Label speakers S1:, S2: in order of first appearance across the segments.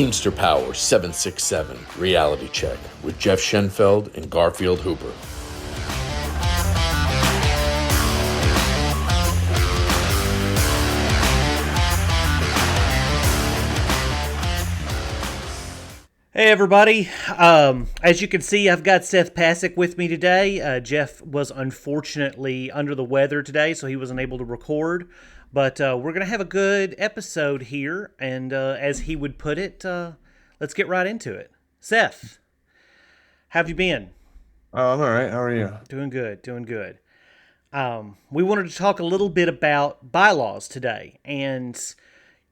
S1: Teamster Power 767 Reality Check with Jeff Schenfeld and Garfield Hooper.
S2: Hey everybody, as you can see, I've got Seth Pasick with me today. Jeff was unfortunately under the weather today, so he wasn't able to record, but we're going to have a good episode here, and as he would put it, let's get right into it. Seth, how have you been?
S3: Oh, I'm all right. How are you?
S2: Doing good, doing good. We wanted to talk a little bit about bylaws today, and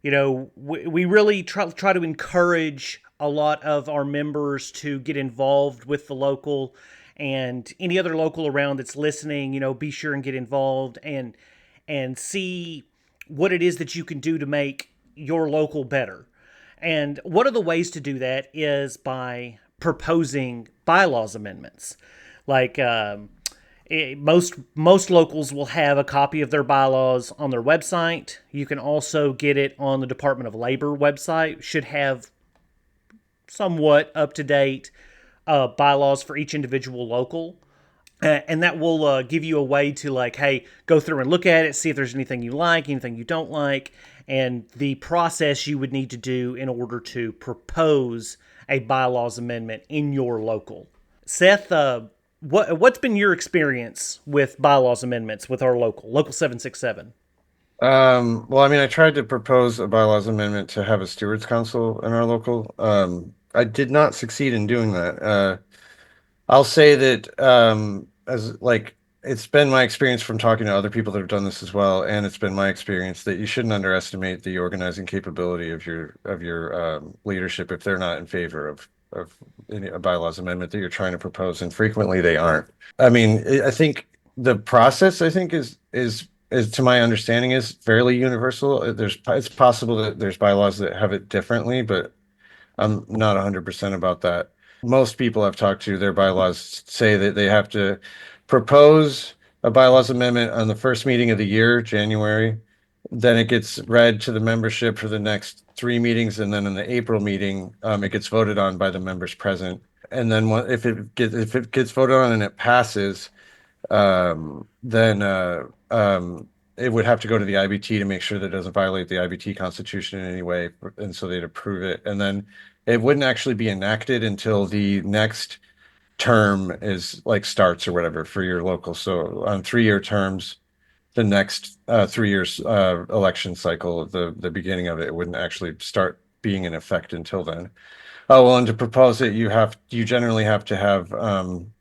S2: we really try to encourage a lot of our members to get involved with the local, and any other local around that's listening, be sure and get involved and see what it is that you can do to make your local better. And one of the ways to do that is by proposing bylaws amendments. Like most locals will have a copy of their bylaws on their website. You can also get it on the Department of Labor website. Should have somewhat up to date bylaws for each individual local. And that will give you a way to, like, hey, go through and look at it, see if there's anything you like, anything you don't like, and the process you would need to do in order to propose a bylaws amendment in your local. Seth, what's been your experience with bylaws amendments with our local 767?
S3: Well, I mean, I tried to propose a bylaws amendment to have a stewards council in our local. I did not succeed in doing that. I'll say that as like it's been my experience from talking to other people that have done this as well, and it's been my experience that you shouldn't underestimate the organizing capability of your leadership if they're not in favor of a bylaws amendment that you're trying to propose, and frequently they aren't. I mean, I think the process, I think, is to my understanding is fairly universal. It's possible that there's bylaws that have it differently, but I'm not 100% about that. Most people I've talked to, their bylaws say that they have to propose a bylaws amendment on the first meeting of the year, January. Then it gets read to the membership for the next three meetings, and then in the April meeting, it gets voted on by the members present. And then if it gets voted on and it passes, then it would have to go to the IBT to make sure that it doesn't violate the IBT constitution in any way, and so they'd approve it. And then it wouldn't actually be enacted until the next term is like starts or whatever for your local. So on 3-year terms, the next 3 years election cycle, the beginning of it wouldn't actually start being in effect until then. Oh, well, and to propose it, you generally have to have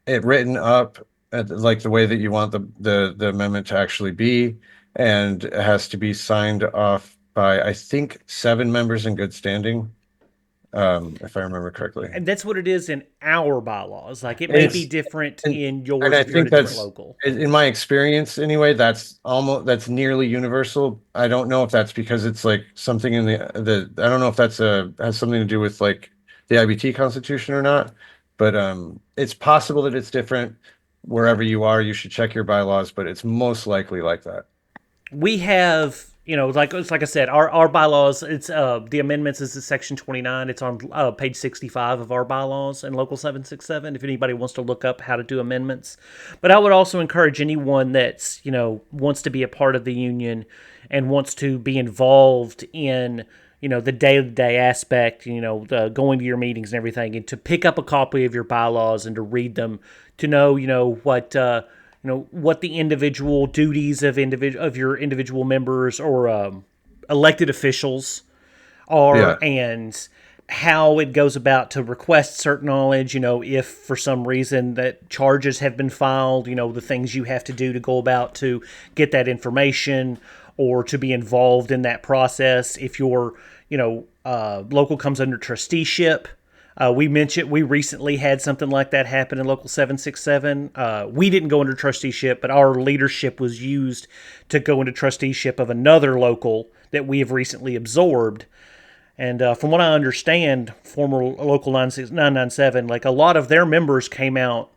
S3: it written up like the way that you want the amendment to actually be, and it has to be signed off by, I think, 7 members in good standing, if I remember correctly.
S2: And that's what it is in our bylaws. Like, it may be
S3: It's
S2: different
S3: and,
S2: in
S3: and
S2: yours
S3: I
S2: if you're in
S3: think
S2: a different
S3: that's
S2: local.
S3: in my experience anyway. That's nearly universal. I don't know if that's because it's like something in the I don't know if that's has something to do with like the IBT constitution or not, but it's possible that it's different wherever you are. You should check your bylaws, but it's most likely like that.
S2: We have, like I said, our bylaws. It's the amendments is section 29. It's on page 65 of our bylaws in local 767. If anybody wants to look up how to do amendments, but I would also encourage anyone that's wants to be a part of the union and wants to be involved in the day-to-day aspect, the going to your meetings and everything, and to pick up a copy of your bylaws and to read them, to know what the individual duties of your individual members or elected officials are,
S3: Yeah.
S2: and how it goes about to request certain knowledge. If for some reason that charges have been filed, the things you have to do to go about to get that information or to be involved in that process. If your local comes under trusteeship. We recently had something like that happen in local 767. We didn't go under trusteeship, but our leadership was used to go into trusteeship of another local that we have recently absorbed. And from what I understand, former local 997, like, a lot of their members came out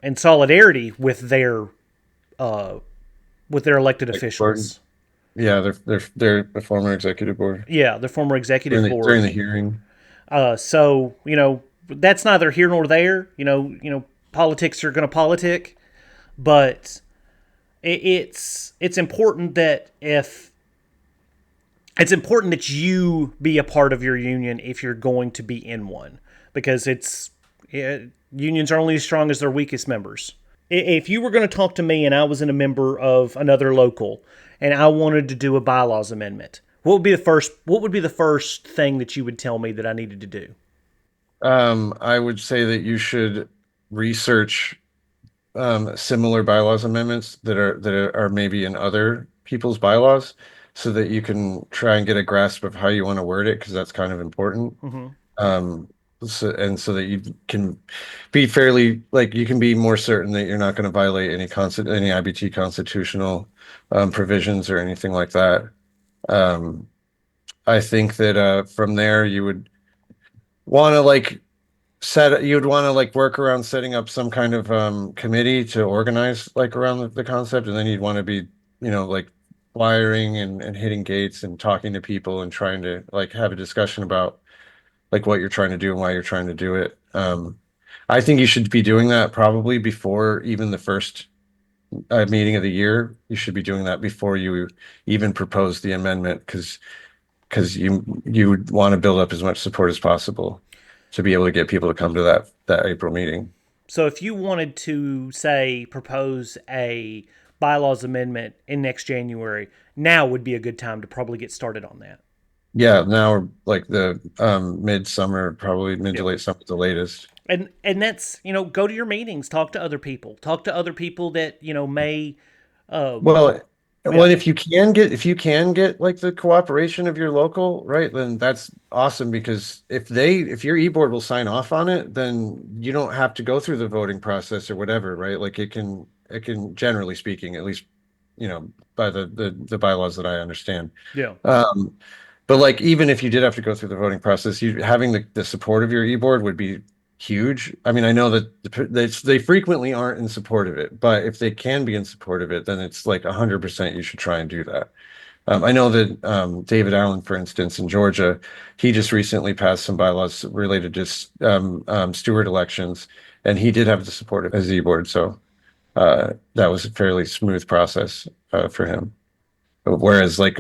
S2: in solidarity with their elected
S3: Like board.
S2: officials.
S3: Yeah, they're the former executive board
S2: Yeah, the former
S3: during
S2: executive
S3: the
S2: board.
S3: hearing.
S2: So that's neither here nor there. Politics are going to politic, but it's important that if it's important that you be a part of your union if you're going to be in one, because unions are only as strong as their weakest members. If you were going to talk to me and I was a member of another local and I wanted to do a bylaws amendment, what would be the first thing that you would tell me that I needed to do?
S3: I would say that you should research similar bylaws amendments that are maybe in other people's bylaws, so that you can try and get a grasp of how you want to word it, because that's kind of important.
S2: Mm-hmm.
S3: Um, so that you can be fairly, like, you can be more certain that you're not going to violate any IBT constitutional provisions or anything like that. Um, I think that from there you would want to like you'd want to like work around setting up some kind of committee to organize like around the concept, and then you'd want to be, like, wiring and hitting gates and talking to people and trying to like have a discussion about like what you're trying to do and why you're trying to do it. I think you should be doing that probably before even the first meeting of the year. You should be doing that before you even propose the amendment, because you would want to build up as much support as possible to be able to get people to come to that April meeting.
S2: So if you wanted to say propose a bylaws amendment in next January, now would be a good time to probably get started on that.
S3: Yeah, now we're like the midsummer, probably mid to
S2: Yep.
S3: late summer, the latest.
S2: And that's go to your meetings, talk to other people that may uh
S3: Well,
S2: yeah,
S3: well, if you can get like the cooperation of your local, right, then that's awesome, because if your e-board will sign off on it, then you don't have to go through the voting process or whatever, right? Like it can, generally speaking, at least, by the bylaws that I understand.
S2: yeah.
S3: Um, but like, even if you did have to go through the voting process, you having the support of your e-board would be huge. I mean, I know that they frequently aren't in support of it, but if they can be in support of it, then it's like 100% you should try and do that. I know that David Allen, for instance, in Georgia, he just recently passed some bylaws related to steward elections, and he did have the support of his e-board, so that was a fairly smooth process for him. Whereas like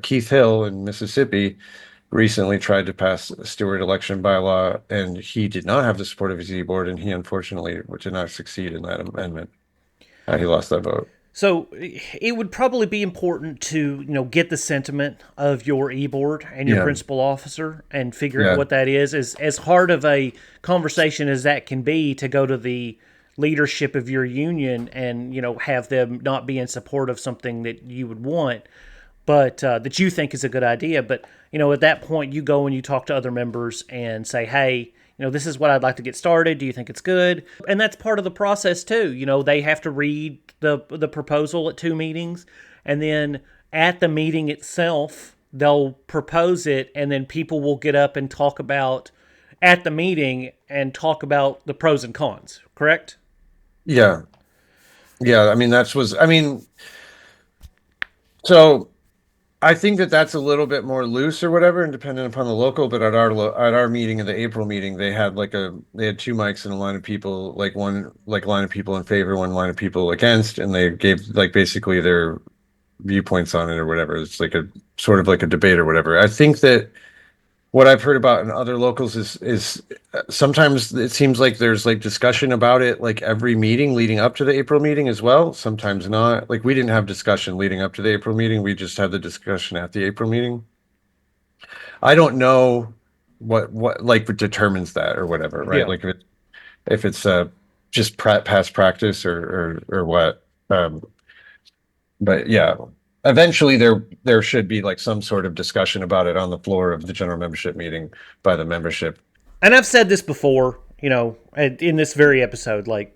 S3: Keith Hill in Mississippi recently tried to pass a steward election bylaw, and he did not have the support of his e-board, and he unfortunately did not succeed in that amendment. He lost that vote.
S2: So it would probably be important to get the sentiment of your e-board and your
S3: Yeah,
S2: principal officer and figure out
S3: yeah,
S2: what that is. As hard of a conversation as that can be to go to the leadership of your union and have them not be in support of something that you would want, but that you think is a good idea. But at that point, you go and you talk to other members and say, "Hey, this is what I'd like to get started. Do you think it's good?" And that's part of the process too. They have to read the proposal at two meetings, and then at the meeting itself, they'll propose it, and then people will get up and talk about at the meeting and talk about the pros and cons. Correct?
S3: yeah, yeah. I mean, so I think that that's a little bit more loose or whatever, and dependent upon the local. But at our meeting, in the April meeting, they had two mics and a line of people, like one like line of people in favor, one line of people against, and they gave like basically their viewpoints on it or whatever. It's like a sort of like a debate or whatever. I think that what I've heard about in other locals is sometimes it seems like there's like discussion about it like every meeting leading up to the April meeting as well. Sometimes not. Like, we didn't have discussion leading up to the April meeting. We just had the discussion at the April meeting. I don't know what like determines that or whatever, right?
S2: Yeah.
S3: Like if it's just past practice or what. But yeah, eventually there should be like some sort of discussion about it on the floor of the general membership meeting by the membership.
S2: And I've said this before, in this very episode, like,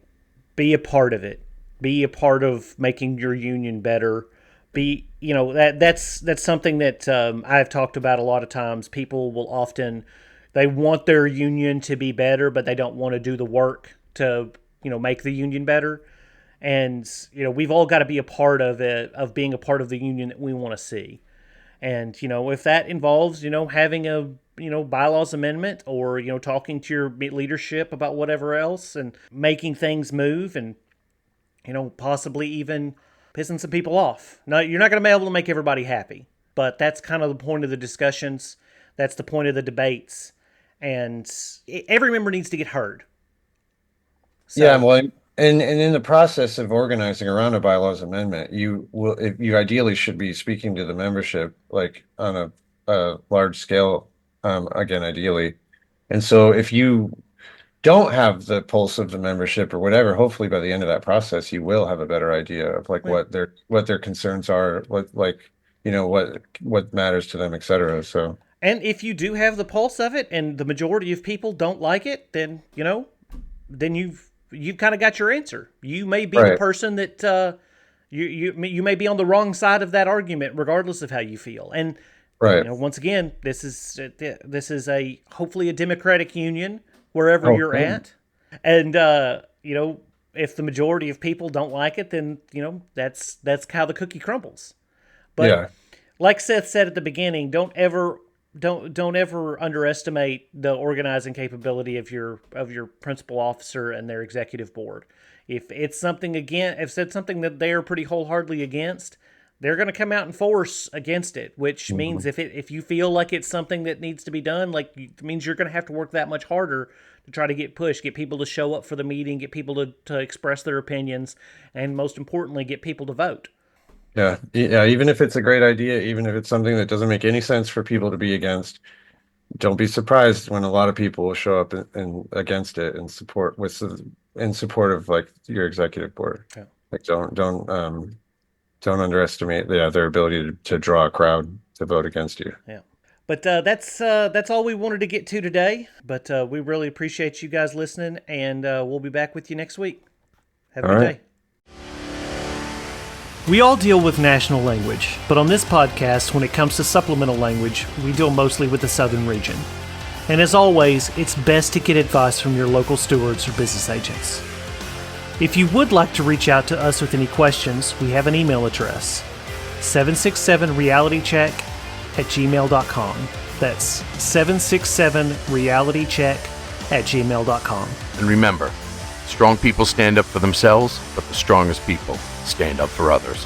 S2: be a part of it. Be a part of making your union better. Be, that's something that I've talked about a lot of times. People will often, they want their union to be better, but they don't want to do the work to, make the union better. And, we've all got to be a part of it, of being a part of the union that we want to see. And, if that involves, having a, bylaws amendment, or, talking to your leadership about whatever else and making things move, and, possibly even pissing some people off. No, you're not going to be able to make everybody happy, but that's kind of the point of the discussions. That's the point of the debates. And every member needs to get heard. So,
S3: Yeah, well, and in the process of organizing around a bylaws amendment, you ideally should be speaking to the membership like on a large scale, again, ideally. And so if you don't have the pulse of the membership or whatever, hopefully by the end of that process, you will have a better idea of like
S2: yeah.
S3: what their concerns are, what matters to them, et cetera. So,
S2: And if you do have the pulse of it and the majority of people don't like it, then, then you've kind of got your answer. You may be the
S3: right,
S2: person that you may be on the wrong side of that argument, regardless of how you feel. And
S3: right.
S2: once again, this is a hopefully a democratic union wherever
S3: Oh,
S2: you're
S3: good.
S2: at. And if the majority of people don't like it, then that's how the cookie crumbles. But
S3: Yeah,
S2: like Seth said at the beginning, don't ever underestimate the organizing capability of your principal officer and their executive board. If it's something that they are pretty wholeheartedly against, they're going to come out in force against it. Which means
S3: mhm.
S2: if you feel like it's something that needs to be done, it means you're going to have to work that much harder to try to get people to show up for the meeting, get people to express their opinions, and most importantly, get people to vote.
S3: Yeah, yeah. Even if it's a great idea, even if it's something that doesn't make any sense for people to be against, don't be surprised when a lot of people will show up and against it and in support of like your executive board.
S2: Yeah.
S3: Like don't underestimate their ability to draw a crowd to vote against you.
S2: Yeah. But that's all we wanted to get to today. But we really appreciate you guys listening, and we'll be back with you next week. Have a
S3: All
S2: good
S3: right.
S2: day. We all deal with national language, but on this podcast, when it comes to supplemental language, we deal mostly with the southern region. And as always, it's best to get advice from your local stewards or business agents. If you would like to reach out to us with any questions, we have an email address, 767realitycheck@gmail.com. That's 767realitycheck@gmail.com.
S1: And remember, strong people stand up for themselves, but the strongest people stand up for others.